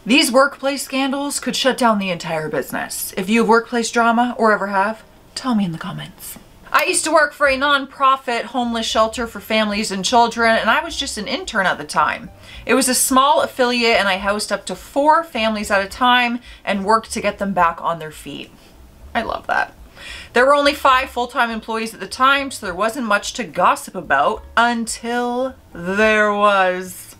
These workplace scandals could shut down the entire business. If you have workplace drama or ever have, tell me in the comments. I used to work for a non-profit homeless shelter for families and children, and I was just an intern at the time. It was a small affiliate, and I housed up to 4 families at a time and worked to get them back on their feet. I love that. There were only 5 full-time employees at the time, so there wasn't much to gossip about until there was.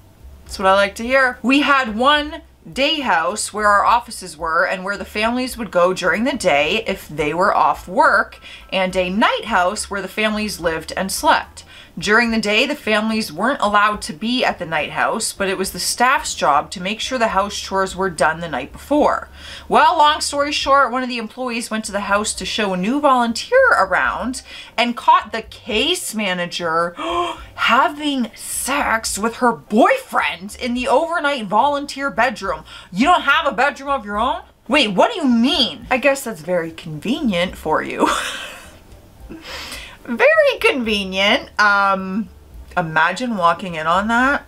That's what I like to hear. We had one day house where our offices were and where the families would go during the day if they were off work, and a night house where the families lived and slept. During the day, the families weren't allowed to be at the night house, but it was the staff's job to make sure the house chores were done the night before. Well, long story short, one of the employees went to the house to show a new volunteer around and caught the case manager having sex with her boyfriend in the overnight volunteer bedroom. You don't have a bedroom of your own? Wait, what do you mean? I guess that's very convenient for you. Very convenient. Imagine walking in on that.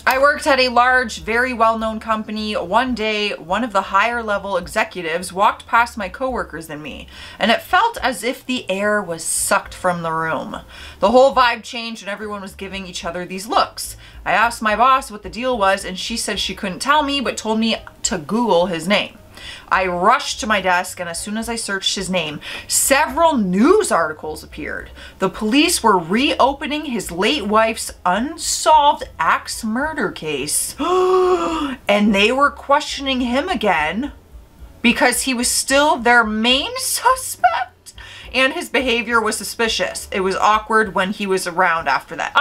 I worked at a large, very well-known company. One day, one of the higher level executives walked past my coworkers and me, and it felt as if the air was sucked from the room. The whole vibe changed and everyone was giving each other these looks. I asked my boss what the deal was, and she said she couldn't tell me, but told me to Google his name. I rushed to my desk, and as soon as I searched his name, several news articles appeared. The police were reopening his late wife's unsolved axe murder case, and they were questioning him again because he was still their main suspect, and his behavior was suspicious. It was awkward when he was around after that.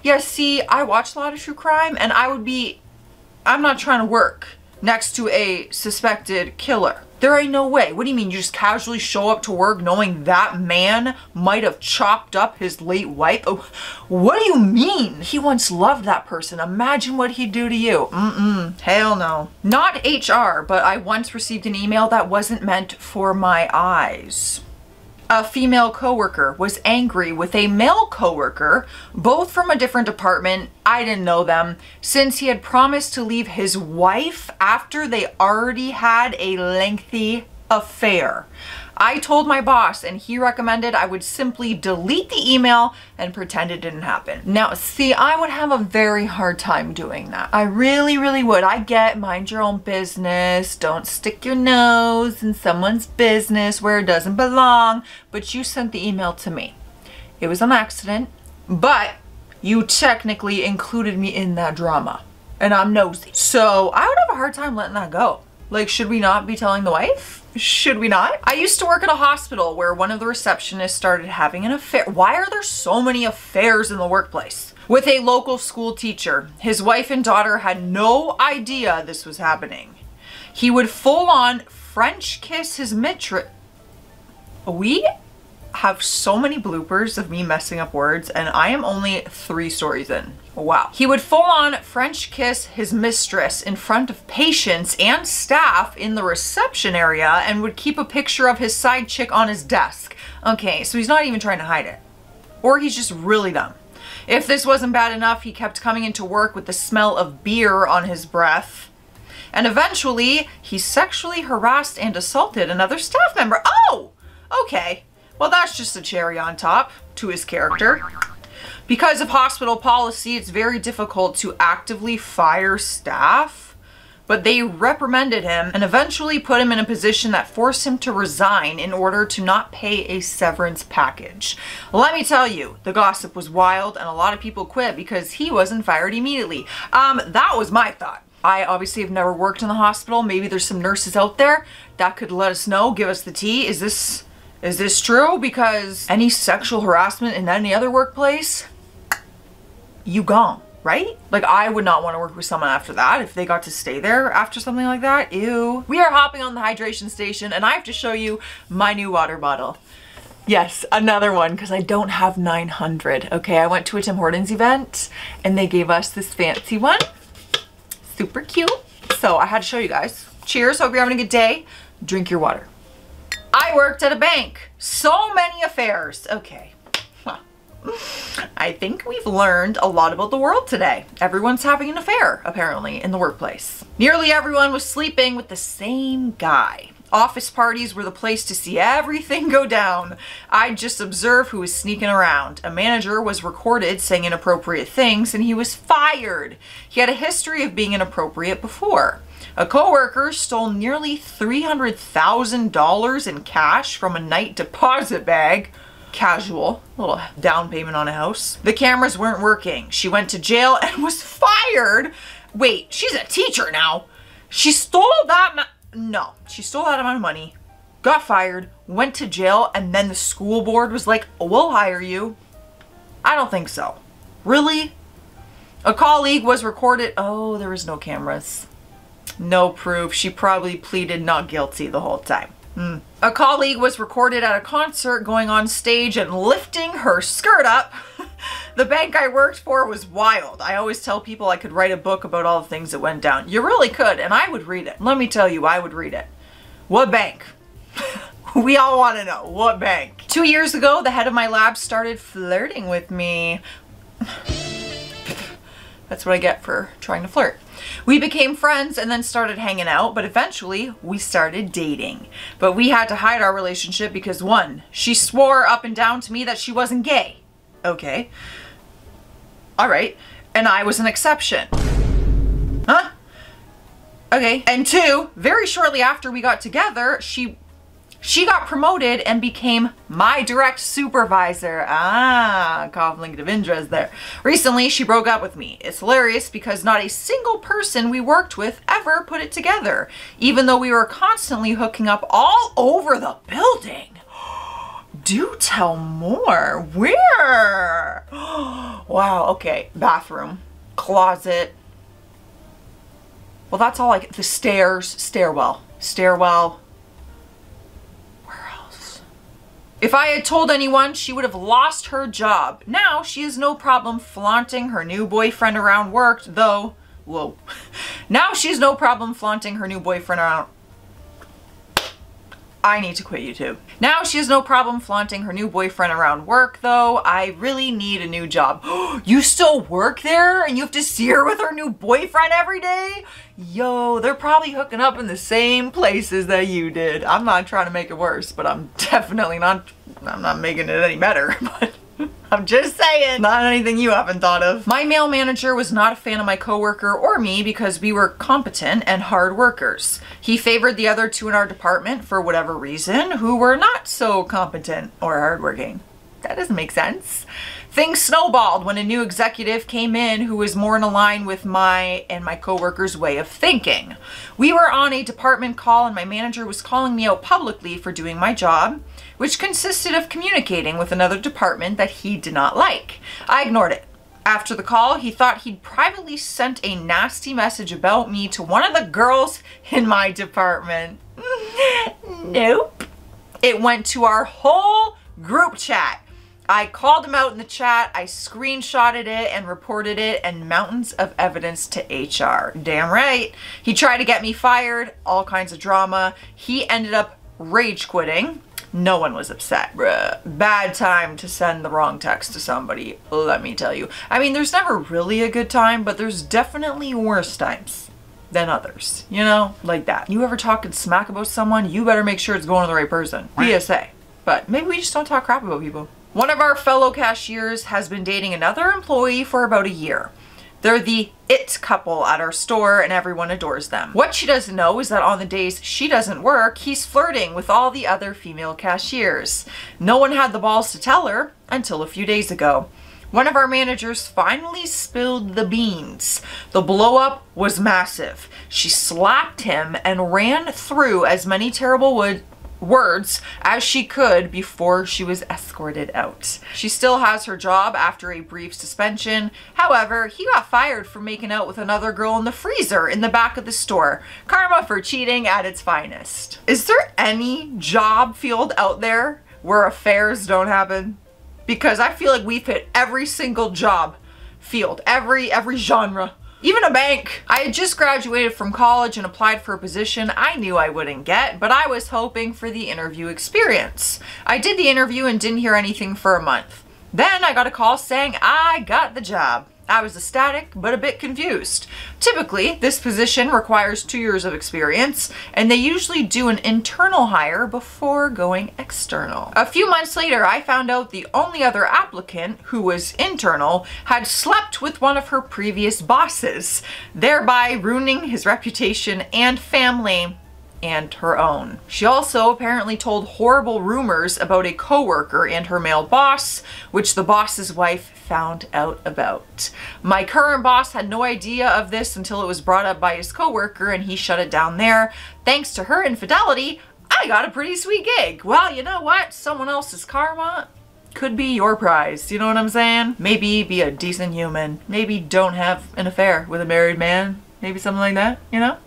Yeah, see, I watch a lot of true crime, and I'm not trying to work next to a suspected killer. There ain't no way. What do you mean? You just casually show up to work knowing that man might have chopped up his late wife? Oh, what do you mean? He once loved that person. Imagine what he'd do to you. Hell no. Not HR, but I once received an email that wasn't meant for my eyes. A female coworker was angry with a male coworker, both from a different department. I didn't know them, since he had promised to leave his wife after they already had a lengthy affair. I told my boss, and he recommended I would simply delete the email and pretend it didn't happen. Now, see, I would have a very hard time doing that. I really, really would. I get mind your own business. Don't stick your nose in someone's business where it doesn't belong. But you sent the email to me. It was an accident, but you technically included me in that drama, and I'm nosy. So I would have a hard time letting that go. Like, should we not be telling the wife? Should we not? I used to work at a hospital where one of the receptionists started having an affair. Why are there so many affairs in the workplace? With a local school teacher. His wife and daughter had no idea this was happening. He would full on French kiss his mistress. We have so many bloopers of me messing up words, and I am only 3 stories in. Wow. He would full on French kiss his mistress in front of patients and staff in the reception area, and would keep a picture of his side chick on his desk. Okay, so he's not even trying to hide it. Or he's just really dumb. If this wasn't bad enough, he kept coming into work with the smell of beer on his breath. And eventually, he sexually harassed and assaulted another staff member. Oh! Okay. Well, that's just a cherry on top to his character. Because of hospital policy, it's very difficult to actively fire staff, but they reprimanded him and eventually put him in a position that forced him to resign in order to not pay a severance package. Let me tell you, the gossip was wild, and a lot of people quit because he wasn't fired immediately. That was my thought. I obviously have never worked in the hospital. Maybe there's some nurses out there that could let us know, give us the tea. Is this true? Because any sexual harassment in any other workplace, you gone, right? Like, I would not want to work with someone after that if they got to stay there after something like that. Ew. We are hopping on the hydration station, and I have to show you my new water bottle. Yes, another one, because I don't have 900. Okay, I went to a Tim Hortons event, and they gave us this fancy one. Super cute. So I had to show you guys. Cheers, hope you're having a good day. Drink your water. I worked at a bank. So many affairs. Okay. I think we've learned a lot about the world today. Everyone's having an affair, apparently, in the workplace. Nearly everyone was sleeping with the same guy. Office parties were the place to see everything go down. I'd just observe who was sneaking around. A manager was recorded saying inappropriate things and he was fired. He had a history of being inappropriate before. A coworker stole nearly $300,000 in cash from a night deposit bag. Casual, a little down payment on a house. The cameras weren't working. She went to jail and was fired. Wait, she's a teacher now. She stole that No, she stole that amount of money, got fired, went to jail, and then the school board was like, we'll hire you. I don't think so. Really? A colleague was recorded. Oh, there was no cameras. No proof. She probably pleaded not guilty the whole time. A colleague was recorded at a concert going on stage and lifting her skirt up. The bank I worked for was wild. I always tell people I could write a book about all the things that went down. You really could, and I would read it. Let me tell you, I would read it. What bank? We all want to know. What bank? 2 years ago, the head of my lab started flirting with me. That's what I get for trying to flirt. We became friends and then started hanging out, but eventually we started dating. But we had to hide our relationship because, one, she swore up and down to me that she wasn't gay. Okay. All right. And I was an exception. Huh? Okay. And two, very shortly after we got together, she got promoted and became my direct supervisor. Ah, conflict of interest there. Recently, she broke up with me. It's hilarious because not a single person we worked with ever put it together, even though we were constantly hooking up all over the building. Do tell more. Where? Wow, okay. Bathroom, closet. Well, that's all like the stairs, stairwell. Where else? If I had told anyone, she would have lost her job. Now she has no problem flaunting her new boyfriend around work, though. Whoa. Now she has no problem flaunting her new boyfriend around. I need to quit YouTube. Now she has no problem flaunting her new boyfriend around work, though. I really need a new job. You still work there and you have to see her with her new boyfriend every day? Yo, they're probably hooking up in the same places that you did. I'm not trying to make it worse, but I'm definitely not, I'm not making it any better, but I'm just saying, not anything you haven't thought of. My male manager was not a fan of my coworker or me because we were competent and hard workers. He favored the other two in our department for whatever reason who were not so competent or hardworking. That doesn't make sense. Things snowballed when a new executive came in who was more in line with my and my coworkers' way of thinking. We were on a department call and my manager was calling me out publicly for doing my job, which consisted of communicating with another department that he did not like. I ignored it. After the call, he thought he'd privately sent a nasty message about me to one of the girls in my department. Nope. It went to our whole group chat. I called him out in the chat, I screenshotted it and reported it, and mountains of evidence to HR. Damn right. He tried to get me fired, all kinds of drama. He ended up rage quitting. No one was upset. Bruh. Bad time to send the wrong text to somebody, let me tell you. I mean, there's never really a good time, but there's definitely worse times than others. You know, like that. You ever talking smack about someone, you better make sure it's going to the right person. PSA. But maybe we just don't talk crap about people. One of our fellow cashiers has been dating another employee for about a year. They're the it couple at our store and everyone adores them. What she doesn't know is that on the days she doesn't work, he's flirting with all the other female cashiers. No one had the balls to tell her until a few days ago. One of our managers finally spilled the beans. The blow up was massive. She slapped him and ran through as many terrible words as she could before she was escorted out. She still has her job after a brief suspension. However, he got fired for making out with another girl in the freezer in the back of the store. Karma for cheating at its finest. Is there any job field out there where affairs don't happen? Because I feel like we've hit every single job field, every genre. Even a bank. I had just graduated from college and applied for a position I knew I wouldn't get, but I was hoping for the interview experience. I did the interview and didn't hear anything for a month. Then I got a call saying I got the job. I was ecstatic, but a bit confused. Typically, this position requires 2 years of experience, and they usually do an internal hire before going external. A few months later, I found out the only other applicant, who was internal, had slept with one of her previous bosses, thereby ruining his reputation and family and her own. She also apparently told horrible rumors about a coworker and her male boss, which the boss's wife found out about. My current boss had no idea of this until it was brought up by his coworker and he shut it down there. Thanks to her infidelity, I got a pretty sweet gig. Well, you know what? Someone else's karma could be your prize. You know what I'm saying? Maybe be a decent human. Maybe don't have an affair with a married man. Maybe something like that, you know?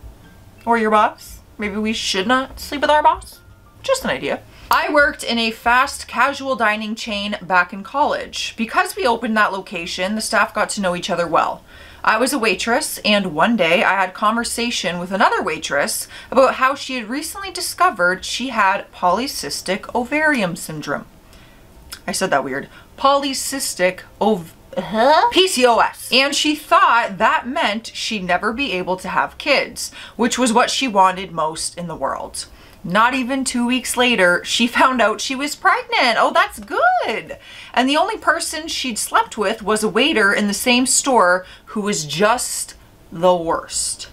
Or your boss. Maybe we should not sleep with our boss. Just an idea. I worked in a fast casual dining chain back in college. Because we opened that location, the staff got to know each other well. I was a waitress, and one day I had conversation with another waitress about how she had recently discovered she had polycystic ovarian syndrome. I said that weird. Polycystic PCOS. And she thought that meant she'd never be able to have kids, which was what she wanted most in the world. Not even 2 weeks later, she found out she was pregnant. Oh, that's good. And the only person she'd slept with was a waiter in the same store who was just the worst.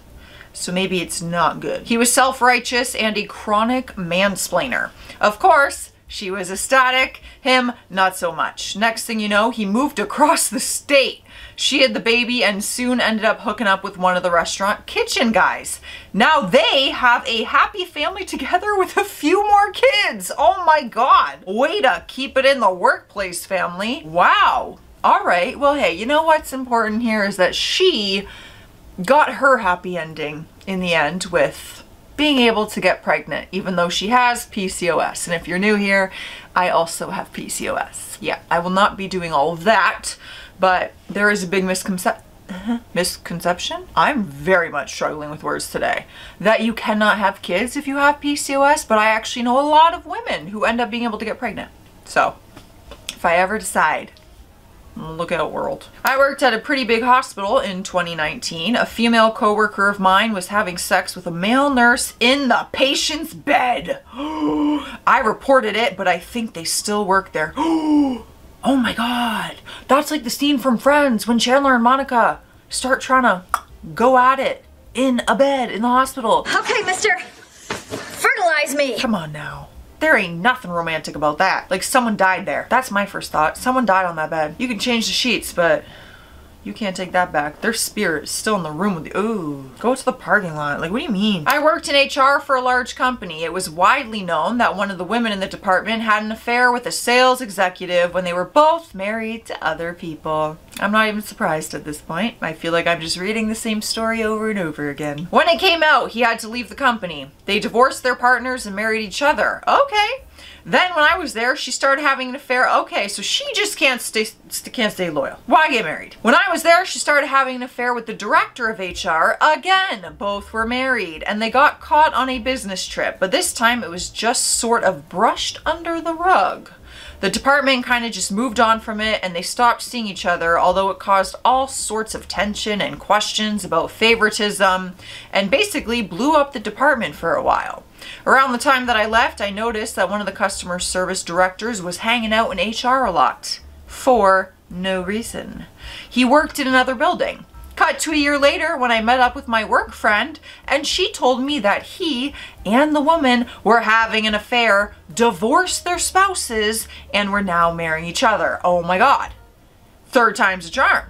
So maybe it's not good. He was self-righteous and a chronic mansplainer. Of course, she was ecstatic, him not so much. Next thing you know, he moved across the state. She had the baby and soon ended up hooking up with one of the restaurant kitchen guys. Now they have a happy family together with a few more kids. Oh my God. Way to keep it in the workplace, family. Wow. All right. Well, hey, you know what's important here is that she got her happy ending in the end with being able to get pregnant, even though she has PCOS. And if you're new here, I also have PCOS. Yeah, I will not be doing all of that, but there is a big misconception? I'm very much struggling with words today. That you cannot have kids if you have PCOS, but I actually know a lot of women who end up being able to get pregnant. So, if I ever decide, look out, world. I worked at a pretty big hospital in 2019. A female coworker of mine was having sex with a male nurse in the patient's bed. I reported it, but I think they still work there. Oh my God. That's like the scene from Friends when Chandler and Monica start trying to go at it in a bed in the hospital. Okay, mister. Fertilize me. Come on now. There ain't nothing romantic about that. Like someone died there. That's my first thought. Someone died on that bed. You can change the sheets, but you can't take that back. Their spirit is still in the room with you. Ooh, go to the parking lot. Like, what do you mean? I worked in HR for a large company. It was widely known that one of the women in the department had an affair with a sales executive when they were both married to other people. I'm not even surprised at this point. I feel like I'm just reading the same story over and over again. When it came out, he had to leave the company. They divorced their partners and married each other. Okay. Then when I was there, she started having an affair. Okay, so she just can't stay loyal. Why get married? When I was there, she started having an affair with the director of HR. Again, both were married and they got caught on a business trip, but this time it was just sort of brushed under the rug. The department kind of just moved on from it and they stopped seeing each other, although it caused all sorts of tension and questions about favoritism and basically blew up the department for a while. Around the time that I left, I noticed that one of the customer service directors was hanging out in HR a lot. For no reason. He worked in another building. Cut to a year later when I met up with my work friend and she told me that he and the woman were having an affair, divorced their spouses, and were now marrying each other. Oh my God. Third time's a charm.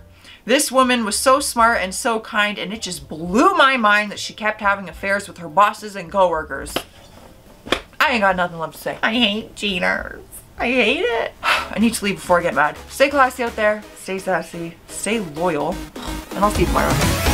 This woman was so smart and so kind, and it just blew my mind that she kept having affairs with her bosses and coworkers. I ain't got nothing left to say. I hate cheaters. I hate it. I need to leave before I get mad. Stay classy out there, stay sassy, stay loyal, and I'll see you tomorrow.